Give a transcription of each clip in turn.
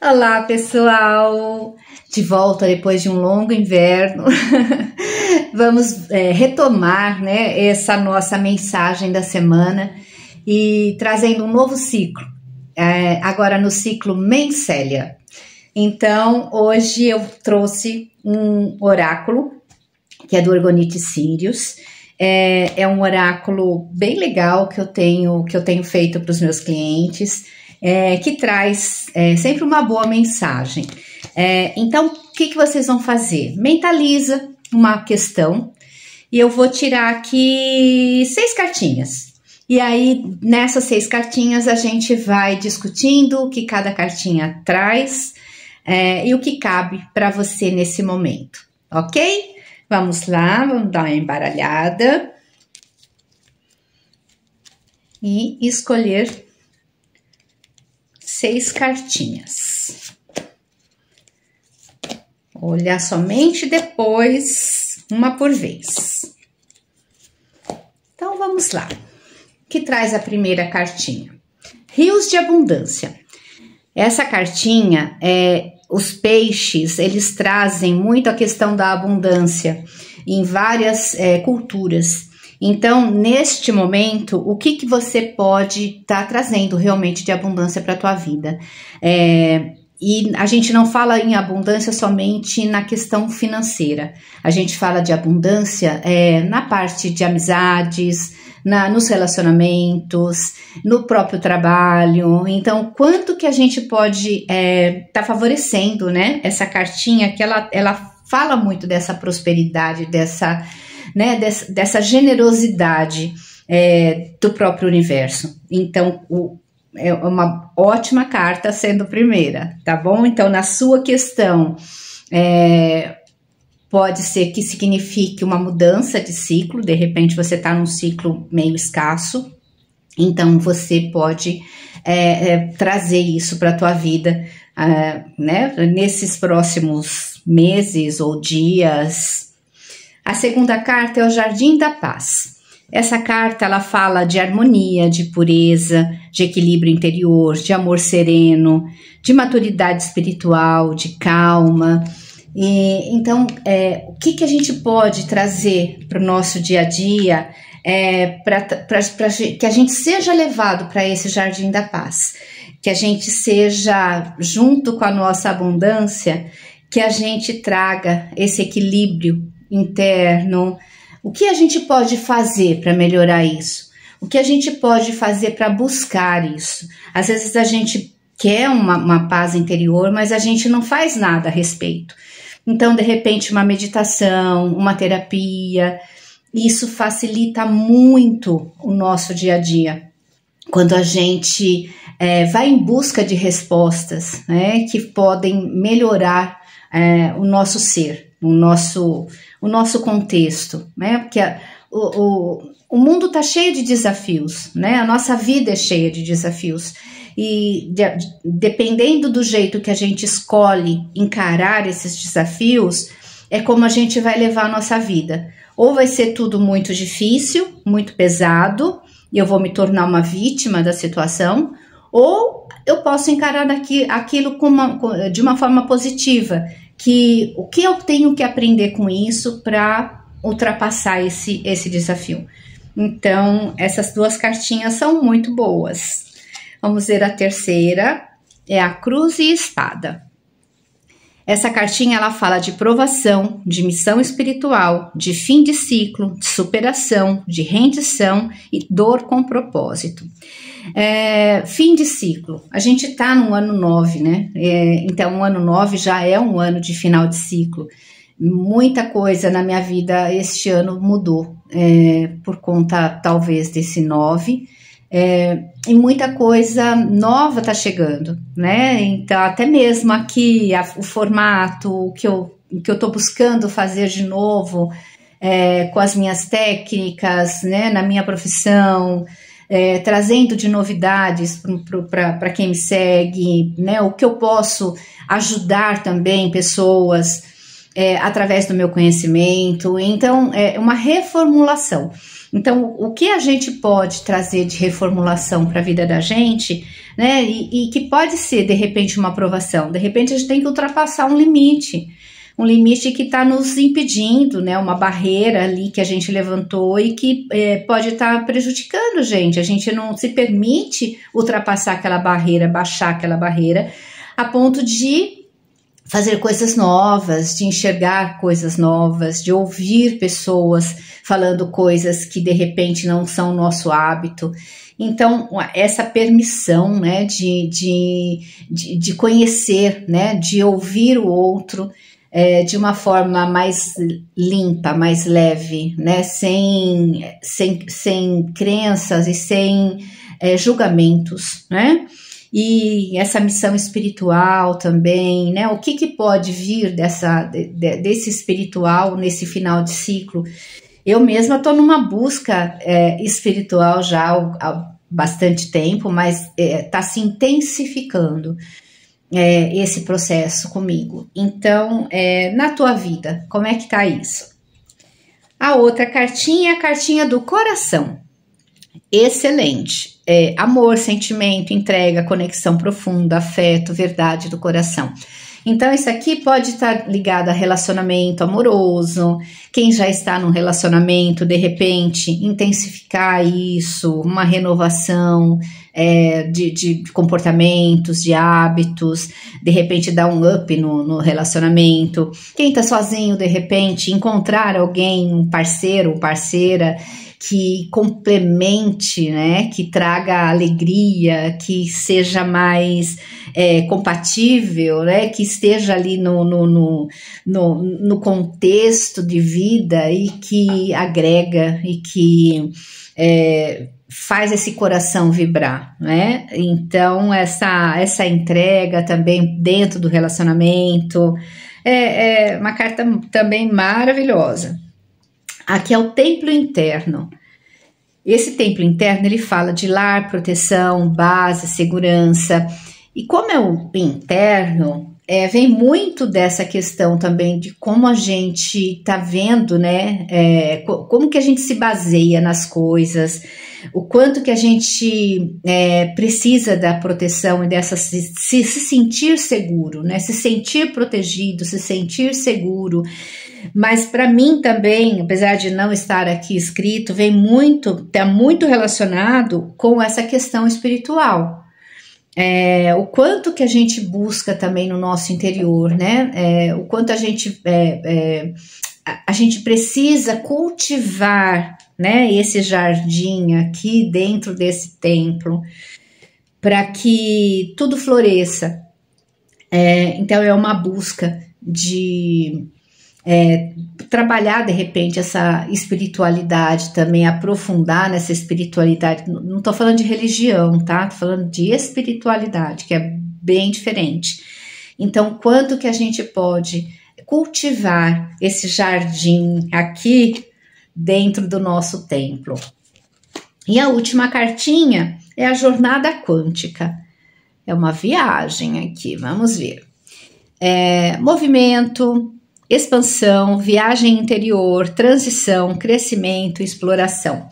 Olá, pessoal! De volta depois de um longo inverno. Vamos retomar, né, essa nossa mensagem da semana e trazendo um novo ciclo, agora no ciclo Mencélia. Então, hoje eu trouxe um oráculo, que é do Orgonite Sirius. É um oráculo bem legal que eu tenho feito para os meus clientes, que traz sempre uma boa mensagem. Então, o que vocês vão fazer? Mentaliza uma questão e eu vou tirar aqui 6 cartinhas. E aí, nessas 6 cartinhas, a gente vai discutindo o que cada cartinha traz e o que cabe para você nesse momento, ok? Vamos lá, vamos dar uma embaralhada e escolher 6 cartinhas. Olhar somente depois, uma por vez. Então, vamos lá. O que traz a primeira cartinha? Rios de abundância. Essa cartinha, os peixes, eles trazem muito a questão da abundância em várias culturas. Então, neste momento, o que você pode estar trazendo realmente de abundância para a tua vida? E a gente não fala em abundância somente na questão financeira. A gente fala de abundância na parte de amizades, nos relacionamentos, no próprio trabalho. Então, quanto que a gente pode tá favorecendo, né? Essa cartinha que ela fala muito dessa prosperidade, dessa generosidade do próprio universo. Então, é uma ótima carta sendo primeira, tá bom? Então, na sua questão, pode ser que signifique uma mudança de ciclo, de repente você está num ciclo meio escasso, então você pode trazer isso para a tua vida, né, nesses próximos meses ou dias. A segunda carta é o Jardim da Paz. Essa carta, ela fala de harmonia, de pureza, de equilíbrio interior, de amor sereno, de maturidade espiritual, de calma. Então, o que a gente pode trazer para o nosso dia a dia para que a gente seja levado para esse Jardim da Paz, que a gente seja, junto com a nossa abundância, que a gente traga esse equilíbrio interno. O que a gente pode fazer para melhorar isso? O que a gente pode fazer para buscar isso? Às vezes a gente quer uma paz interior, mas a gente não faz nada a respeito. Então, de repente, uma meditação, uma terapia, isso facilita muito o nosso dia a dia. Quando a gente vai em busca de respostas, né, que podem melhorar o nosso ser, o nosso contexto, né? Porque o mundo está cheio de desafios, né? A nossa vida é cheia de desafios. E dependendo do jeito que a gente escolhe encarar esses desafios, é como a gente vai levar a nossa vida. Ou vai ser tudo muito difícil, muito pesado, e eu vou me tornar uma vítima da situação, ou eu posso encarar aquilo de uma forma positiva, que o que eu tenho que aprender com isso para ultrapassar esse desafio. Então, essas 2 cartinhas são muito boas. Vamos ver a terceira, é a Cruz e Espada. Essa cartinha, ela fala de provação, de missão espiritual, de fim de ciclo, de superação, de rendição e dor com propósito. Fim de ciclo, a gente está no ano 9, né? Então, o ano 9 já é um ano de final de ciclo. Muita coisa na minha vida este ano mudou, por conta, talvez, desse 9. E muita coisa nova tá chegando, né? Então, até mesmo aqui, o formato que eu tô buscando fazer de novo, com as minhas técnicas, né, na minha profissão, trazendo de novidades para quem me segue, né? O que eu posso ajudar também pessoas. através do meu conhecimento. Então, é uma reformulação. Então, o que a gente pode trazer de reformulação para a vida da gente, né? E que pode ser, de repente, uma aprovação. De repente, a gente tem que ultrapassar um limite que está nos impedindo, né? Uma barreira ali que a gente levantou e que pode estar prejudicando a gente não se permite ultrapassar aquela barreira, baixar aquela barreira, a ponto de fazer coisas novas, de enxergar coisas novas, de ouvir pessoas falando coisas que de repente não são nosso hábito. Então, essa permissão, né, de conhecer, né, de ouvir o outro de uma forma mais limpa, mais leve, né, sem crenças e sem julgamentos, né? E essa missão espiritual também, né? O que pode vir desse espiritual nesse final de ciclo? Eu mesma estou numa busca espiritual já há bastante tempo, mas está se intensificando esse processo comigo. Então, na tua vida, como é que tá isso? A outra cartinha é a cartinha do coração. Excelente. Amor, sentimento, entrega, conexão profunda, afeto, verdade do coração. Então, isso aqui pode estar ligado a relacionamento amoroso. Quem já está num relacionamento, de repente, intensificar isso, uma renovação de comportamentos, de hábitos, de repente dar um up no relacionamento. Quem está sozinho, de repente, encontrar alguém, um parceiro ou parceira que complemente, né, que traga alegria, que seja mais compatível, né, que esteja ali no contexto de vida e que agrega e que faz esse coração vibrar, né? Então, essa entrega também dentro do relacionamento é uma carta também maravilhosa. Aqui é o templo interno. Esse templo interno, ele fala de lar, proteção, base, segurança. E como é o interno, vem muito dessa questão também de como a gente está vendo, né? Como que a gente se baseia nas coisas, o quanto que a gente precisa da proteção e dessa se sentir seguro, né? Se sentir protegido, se sentir seguro. Mas para mim também, apesar de não estar aqui escrito, está muito relacionado com essa questão espiritual. O quanto que a gente busca também no nosso interior, né? O quanto a gente precisa cultivar, né, esse jardim aqui dentro desse templo para que tudo floresça. Então é uma busca de trabalhar de repente essa espiritualidade também, aprofundar nessa espiritualidade. Não estou falando de religião, tá? Estou falando de espiritualidade, que é bem diferente. Então, quanto que a gente pode cultivar esse jardim aqui dentro do nosso templo? E a última cartinha é a jornada quântica. É uma viagem aqui, vamos ver. Movimento, expansão, viagem interior, transição, crescimento, exploração.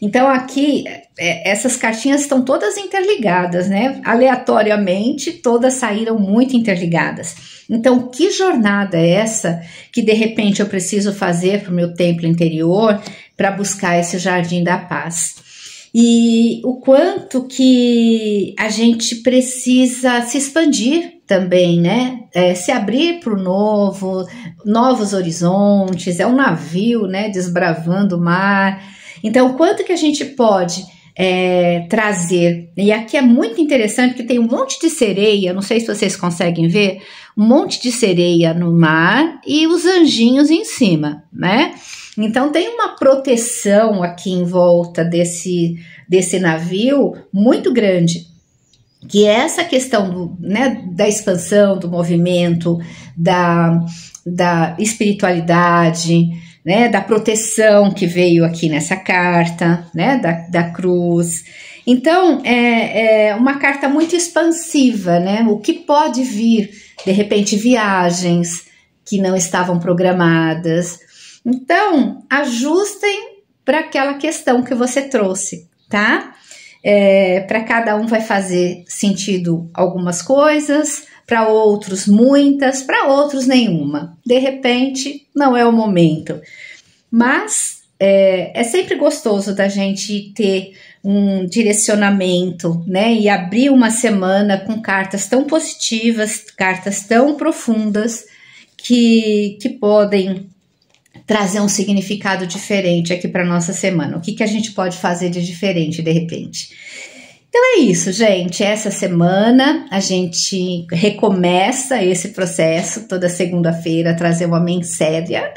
Então aqui, essas cartinhas estão todas interligadas, né? Aleatoriamente, todas saíram muito interligadas. Então, que jornada é essa que de repente eu preciso fazer para o meu templo interior para buscar esse jardim da paz? E o quanto que a gente precisa se expandir também, né? Se abrir para o novo, novos horizontes, é um navio, né? Desbravando o mar. Então, quanto que a gente pode trazer? E aqui é muito interessante porque tem um monte de sereia, não sei se vocês conseguem ver, um monte de sereia no mar e os anjinhos em cima, né? Então tem uma proteção aqui em volta desse navio muito grande, que é essa questão da expansão, do movimento, da espiritualidade, né, da proteção que veio aqui nessa carta, né, da cruz. Então é uma carta muito expansiva, né? O que pode vir, de repente, viagens, que não estavam programadas. Então, ajustem para aquela questão que você trouxe, tá? Para cada um vai fazer sentido algumas coisas, para outros muitas, para outros nenhuma. De repente, não é o momento. Mas é sempre gostoso da gente ter um direcionamento, né? E abrir uma semana com cartas tão positivas, cartas tão profundas, que podem trazer um significado diferente aqui para nossa semana. O que a gente pode fazer de diferente de repente? Então é isso, gente. Essa semana a gente recomeça esse processo toda segunda-feira, trazer uma menséria.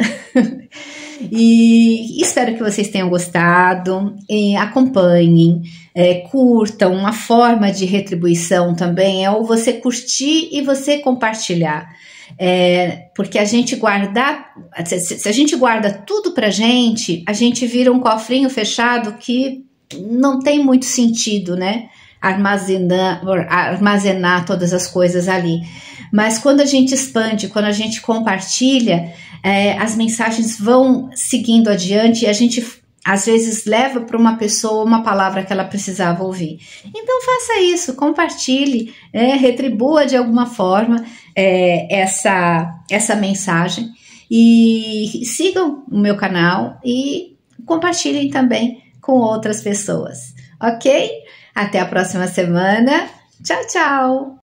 E espero que vocês tenham gostado, acompanhem, curtam. Uma forma de retribuição também é ou você curtir e você compartilhar, porque a gente guardar, se a gente guarda tudo pra gente, a gente vira um cofrinho fechado que não tem muito sentido, né? Armazenar todas as coisas ali. Mas quando a gente expande, quando a gente compartilha, as mensagens vão seguindo adiante e a gente às vezes leva para uma pessoa uma palavra que ela precisava ouvir. Então faça isso, compartilhe, retribua de alguma forma essa mensagem e sigam o meu canal e compartilhem também com outras pessoas, ok? Até a próxima semana. Tchau, tchau!